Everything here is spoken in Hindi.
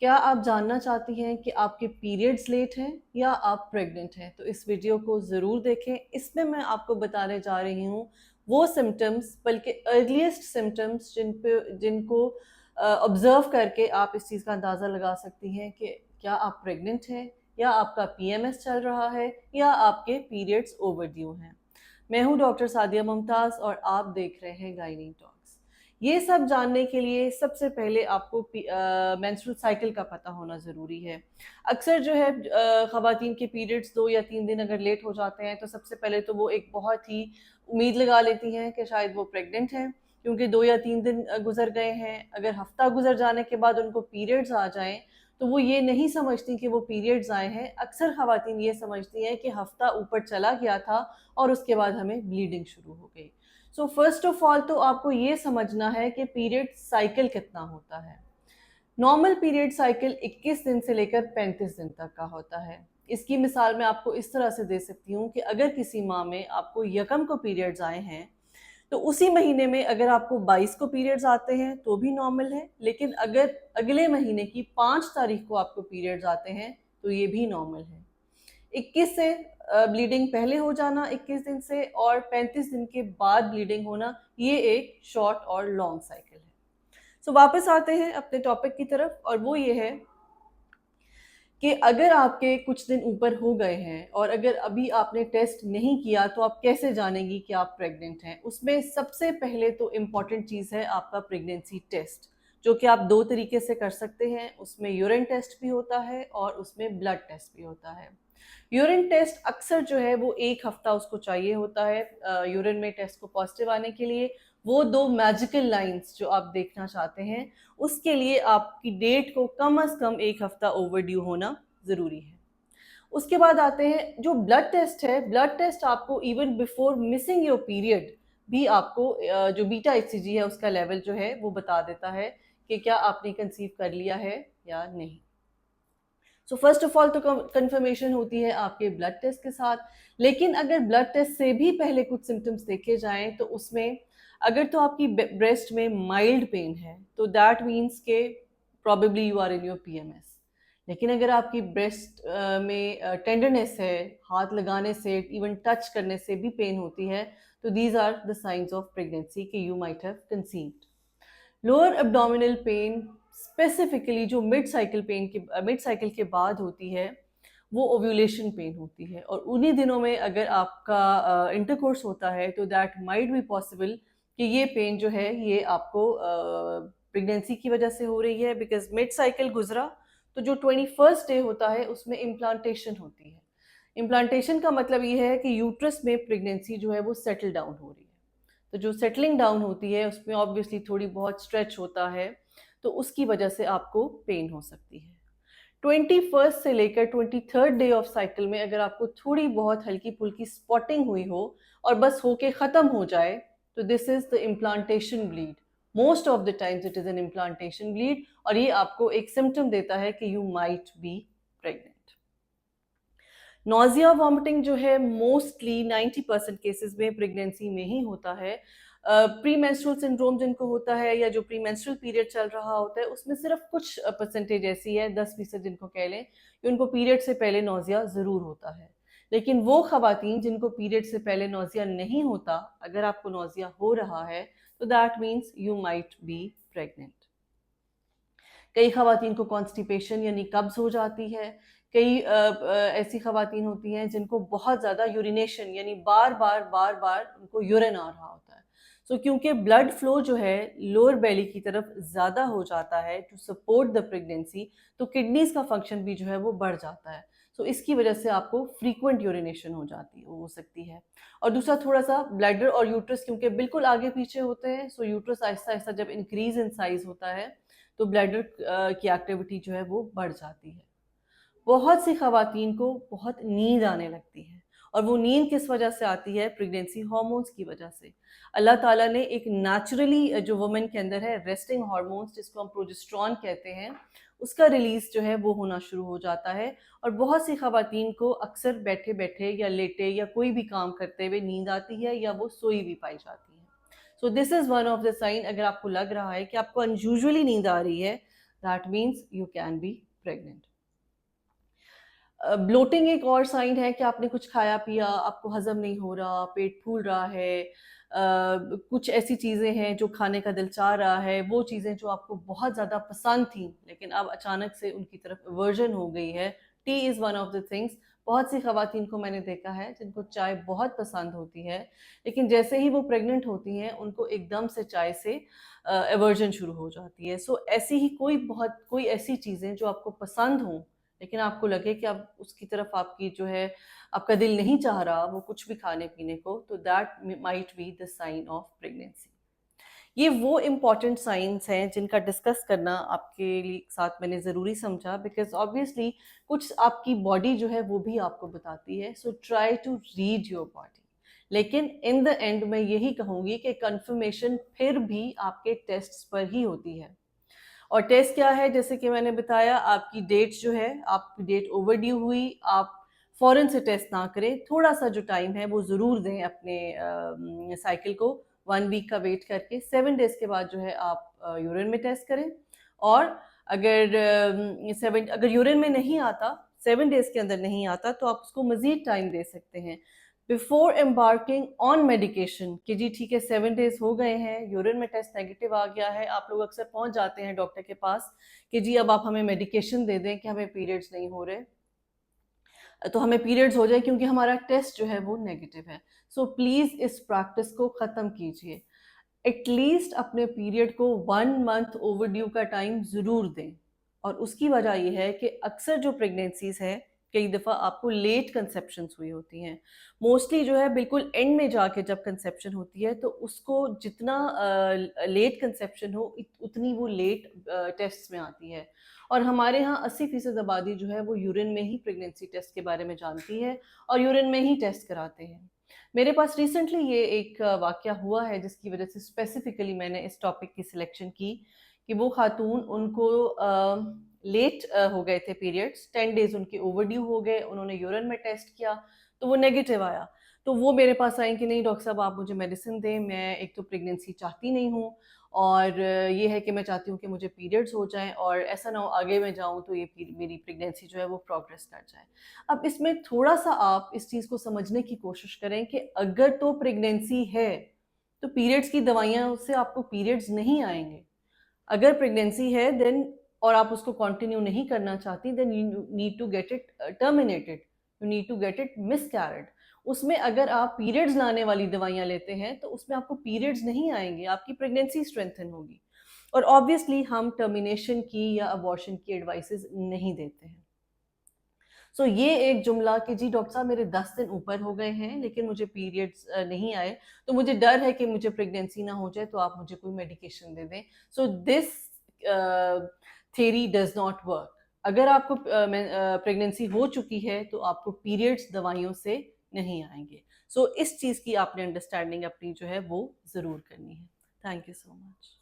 क्या आप जानना चाहती हैं कि आपके पीरियड्स लेट हैं या आप प्रेग्नेंट हैं? तो इस वीडियो को ज़रूर देखें। इसमें मैं आपको बताने जा रही हूँ वो सिम्पटम्स, बल्कि अर्लीस्ट सिम्पटम्स जिनको ऑब्ज़र्व करके आप इस चीज़ का अंदाज़ा लगा सकती हैं कि क्या आप प्रेग्नेंट हैं या आपका पीएमएस चल रहा है या आपके पीरियड्स ओवरड्यू हैं। मैं हूँ डॉक्टर सादिया मुमताज़ और आप देख रहे हैं गायनी टॉक्स। ये सब जानने के लिए सबसे पहले आपको मेंस्ट्रुअल साइकिल का पता होना ज़रूरी है। अक्सर जो है ख़वातीन के पीरियड्स 2 या 3 दिन अगर लेट हो जाते हैं तो सबसे पहले तो वो एक बहुत ही उम्मीद लगा लेती हैं कि शायद वो प्रेग्नेंट हैं, क्योंकि 2 या 3 दिन गुज़र गए हैं। अगर हफ़्ता गुज़र जाने के बाद उनको पीरियड्स आ जाएँ तो वो ये नहीं समझती कि वो पीरियड्स आए हैं। अक्सर ख़वातीन ये समझती हैं कि हफ़्ता ऊपर चला गया था और उसके बाद हमें ब्लीडिंग शुरू हो गई। सो फर्स्ट ऑफ ऑल तो आपको ये समझना है कि पीरियड साइकिल कितना होता है। नॉर्मल पीरियड साइकिल 21 दिन से लेकर 35 दिन तक का होता है। इसकी मिसाल मैं आपको इस तरह से दे सकती हूँ कि अगर किसी माह में आपको यकम को पीरियड्स आए हैं तो उसी महीने में अगर आपको 22 को पीरियड्स आते हैं तो भी नॉर्मल है, लेकिन अगर अगले महीने की 5 तारीख को आपको पीरियड्स आते हैं तो ये भी नॉर्मल है। 21 से ब्लीडिंग पहले हो जाना 21 दिन से और 35 दिन के बाद ब्लीडिंग होना, ये एक शॉर्ट और लॉन्ग साइकिल है। सो वापस आते हैं अपने टॉपिक की तरफ, और वो ये है कि अगर आपके कुछ दिन ऊपर हो गए हैं और अगर अभी आपने टेस्ट नहीं किया तो आप कैसे जानेंगी कि आप प्रेग्नेंट हैं। उसमें सबसे पहले तो इम्पॉर्टेंट चीज़ है आपका प्रेगनेंसी टेस्ट, जो कि आप 2 तरीके से कर सकते हैं। उसमें यूरिन टेस्ट भी होता है और उसमें ब्लड टेस्ट भी होता है। यूरिन टेस्ट अक्सर जो है वो 1 हफ्ता उसको चाहिए होता है यूरिन में टेस्ट को पॉजिटिव आने के लिए। वो 2 मैजिकल लाइन्स जो आप देखना चाहते हैं, उसके लिए आपकी डेट को कम से कम 1 हफ्ता ओवरड्यू होना ज़रूरी है। उसके बाद आते हैं जो ब्लड टेस्ट है। ब्लड टेस्ट आपको even before missing your period भी आपको जो बीटा एचसीजी है उसका लेवल जो है वो बता देता है कि क्या आपने कंसीव कर लिया है या नहीं। सो फर्स्ट ऑफ ऑल तो कंफर्मेशन होती है आपके ब्लड टेस्ट के साथ। लेकिन अगर ब्लड टेस्ट से भी पहले कुछ सिम्टम्स देखे जाएं तो उसमें अगर तो आपकी ब्रेस्ट में माइल्ड पेन है तो दैट मीन्स के probably you are in your PMS. लेकिन अगर आपकी ब्रेस्ट में टेंडरनेस है, हाथ लगाने से, इवन टच करने से भी पेन होती है, तो these are the signs of pregnancy कि you might have conceived. Lower abdominal pain, specifically जो मिड साइकिल के बाद होती है, वो ओव्यूलेशन पेन होती है। और उन्हीं दिनों में अगर आपका इंटरकोर्स होता है तो दैट माइट बी पॉसिबल कि ये पेन जो है ये आपको प्रेगनेंसी की वजह से हो रही है, बिकॉज मिड साइकिल गुजरा तो जो 21st डे होता है उसमें इम्प्लांटेशन होती है। इम्प्लांटेशन का मतलब ये है कि यूट्रस में प्रेगनेंसी जो है वो सेटल डाउन हो रही है। तो जो सेटलिंग डाउन होती है उसमें ऑब्वियसली थोड़ी बहुत स्ट्रेच होता है, तो उसकी वजह से आपको पेन हो सकती है। 21st से लेकर 23rd डे ऑफ साइकिल में अगर आपको थोड़ी बहुत हल्की फुल्की स्पॉटिंग हुई हो और बस होके ख़त्म हो जाए तो this is the implantation bleed. Most of the times it is an implantation bleed, और ये आपको एक सिम्टम देता है कि you might be pregnant. Nausea vomiting जो है मोस्टली 90% केसेस में प्रेगनेंसी में ही होता है। प्री मेंस्ट्रुअल सिंड्रोम जिनको होता है या जो प्री मेंस्ट्रुअल पीरियड चल रहा होता है उसमें सिर्फ कुछ परसेंटेज ऐसी है, 10% जिनको कह लें कि उनको पीरियड से पहले नोजिया ज़रूर होता है। लेकिन वो खवातीन जिनको पीरियड से पहले नोजिया नहीं होता, अगर आपको नोजिया हो रहा है तो that means you might be pregnant. कई खवातीन को कॉन्स्टिपेशन यानी कब्ज हो जाती है। कई ऐसी खवातीन होती हैं जिनको बहुत ज़्यादा यूरिनेशन यानी बार बार उनको यूरिन आ रहा होता है। सो क्योंकि ब्लड फ्लो जो है लोअर बेली की तरफ ज़्यादा हो जाता है टू सपोर्ट द प्रेगनेंसी, तो किडनीज का फंक्शन भी जो है वो बढ़ जाता है। सो इसकी वजह से आपको फ्रीक्वेंट यूरिनेशन हो सकती है। और दूसरा थोड़ा सा ब्लैडर और यूट्रस क्योंकि बिल्कुल आगे पीछे होते हैं, सो यूट्रस आहिस्ता आहिस्ता जब इंक्रीज इन साइज होता है तो ब्लैडर की एक्टिविटी जो है वो बढ़ जाती है। बहुत सी खवातीन को बहुत नींद आने लगती है, और वो नींद किस वजह से आती है? प्रेगनेंसी हार्मोन्स की वजह से। अल्लाह ताला ने एक नेचुरली जो वुमेन के अंदर है रेस्टिंग हार्मोन्स जिसको हम प्रोजेस्टेरॉन कहते हैं, उसका रिलीज जो है वो होना शुरू हो जाता है। और बहुत सी खवातीन को अक्सर बैठे बैठे या लेटे या कोई भी काम करते हुए नींद आती है या वो सोई भी पाई जाती है। So this is one of the sign. अगर आपको लग रहा है कि आपको अनयूजुअली नींद आ रही है, that means you can be pregnant. Bloating एक और साइन है कि आपने कुछ खाया पिया, आपको हजम नहीं हो रहा, पेट फूल रहा है, कुछ ऐसी चीज़ें हैं जो खाने का दिल चाह रहा है, वो चीज़ें जो आपको बहुत ज़्यादा पसंद थी लेकिन अब अचानक से उनकी तरफ अवर्जन हो गई है। T is one of the things. बहुत सी खवातीन को मैंने देखा है जिनको चाय बहुत पसंद होती है, लेकिन जैसे ही वो प्रेग्नेंट होती हैं उनको एकदम से चाय से एवर्जन शुरू हो जाती है। सो ऐसी ही कोई ऐसी चीज़ें जो आपको पसंद हों लेकिन आपको लगे कि अब उसकी तरफ आपकी जो है आपका दिल नहीं चाह रहा वो कुछ भी खाने पीने को, तो that might be the sign of pregnancy. ये वो इम्पॉर्टेंट साइंस हैं जिनका डिस्कस करना आपके लिए साथ मैंने ज़रूरी समझा, बिकॉज ऑब्वियसली कुछ आपकी बॉडी जो है वो भी आपको बताती है। So try to read your body. लेकिन इन द एंड मैं यही कहूँगी कि कंफर्मेशन फिर भी आपके टेस्ट्स पर ही होती है। और टेस्ट क्या है, जैसे कि मैंने बताया, आपकी डेट जो है, आपकी डेट ओवरड्यू हुई, आप फ़ौरन से टेस्ट ना करें, थोड़ा सा जो टाइम है वो ज़रूर दें अपने साइकिल को, 1 वीक का वेट करके 7 डेज़ के बाद जो है आप यूरिन में टेस्ट करें। और अगर यूरिन में नहीं आता, 7 डेज़ के अंदर नहीं आता, तो आप उसको मज़ीद टाइम दे सकते हैं बिफोर एम्बार्किंग ऑन मेडिकेशन कि जी ठीक है 7 डेज हो गए हैं, यूरिन में टेस्ट नेगेटिव आ गया है, आप लोग अक्सर पहुंच जाते हैं डॉक्टर के पास कि जी अब आप हमें मेडिकेशन दे दें कि हमें पीरियड्स नहीं हो रहे, तो हमें पीरियड्स हो जाए क्योंकि हमारा टेस्ट जो है वो नेगेटिव है। सो प्लीज़ इस प्रैक्टिस को ख़त्म कीजिए। एटलीस्ट अपने पीरियड को 1 मंथ ओवरड्यू का टाइम ज़रूर दें। और उसकी वजह ये है कि अक्सर जो प्रेगनेंसीज है, कई दफ़ा आपको लेट कंसेप्शंस हुई होती हैं। मोस्टली जो है बिल्कुल एंड में जाके जब कंसेप्शन होती है तो उसको जितना लेट कंसेप्शन हो उतनी वो लेट टेस्ट में आती है। और हमारे यहाँ 80% आबादी जो है वो यूरिन में ही प्रेगनेंसी टेस्ट के बारे में जानती है और यूरिन में ही टेस्ट कराते हैं। मेरे पास रिसेंटली ये एक वाक़या हुआ है जिसकी वजह से स्पेसिफिकली मैंने इस टॉपिक की सिलेक्शन की कि वो खातून, उनको लेट हो गए थे पीरियड्स, 10 डेज़ उनके ओवरड्यू हो गए, उन्होंने यूरिन में टेस्ट किया तो वो नेगेटिव आया। तो वो मेरे पास आई कि नहीं डॉक्टर साहब आप मुझे मेडिसिन दें, मैं एक तो प्रेगनेंसी चाहती नहीं हूँ और ये है कि मैं चाहती हूँ कि मुझे पीरियड्स हो जाएँ और ऐसा ना हो आगे मैं जाऊँ तो ये मेरी प्रेगनेंसी जो है वो प्रोग्रेस कर जाए। अब इसमें थोड़ा-सा आप इस चीज़ को समझने की कोशिश करें कि अगर तो प्रेगनेंसी है, तो पीरियड्स की दवाइयाँ से आपको पीरियड्स नहीं आएँगे। अगर प्रेगनेंसी है देन और आप उसको कंटिन्यू नहीं करना चाहती, then you need to get it terminated, you need to get it miscarried. उसमें अगर आप पीरियड्स लाने वाली दवाइयाँ लेते हैं तो उसमें आपको पीरियड्स नहीं आएंगे, आपकी प्रेगनेंसी स्ट्रेंथन होगी। और ऑब्वियसली हम टर्मिनेशन की या अबॉर्शन की एडवाइसेस नहीं देते हैं। सो ये एक जुमला कि जी डॉक्टर साहब मेरे 10 दिन ऊपर हो गए हैं लेकिन मुझे पीरियड्स नहीं आए, तो मुझे डर है कि मुझे प्रेगनेंसी ना हो जाए तो आप मुझे कोई मेडिकेशन दे दें। So this theory does not work. अगर आपको प्रेगनेंसी हो चुकी है तो आपको पीरियड्स दवाइयों से नहीं आएंगे। सो इस चीज़ की आपने अंडरस्टैंडिंग अपनी जो है वो ज़रूर करनी है। Thank you so much.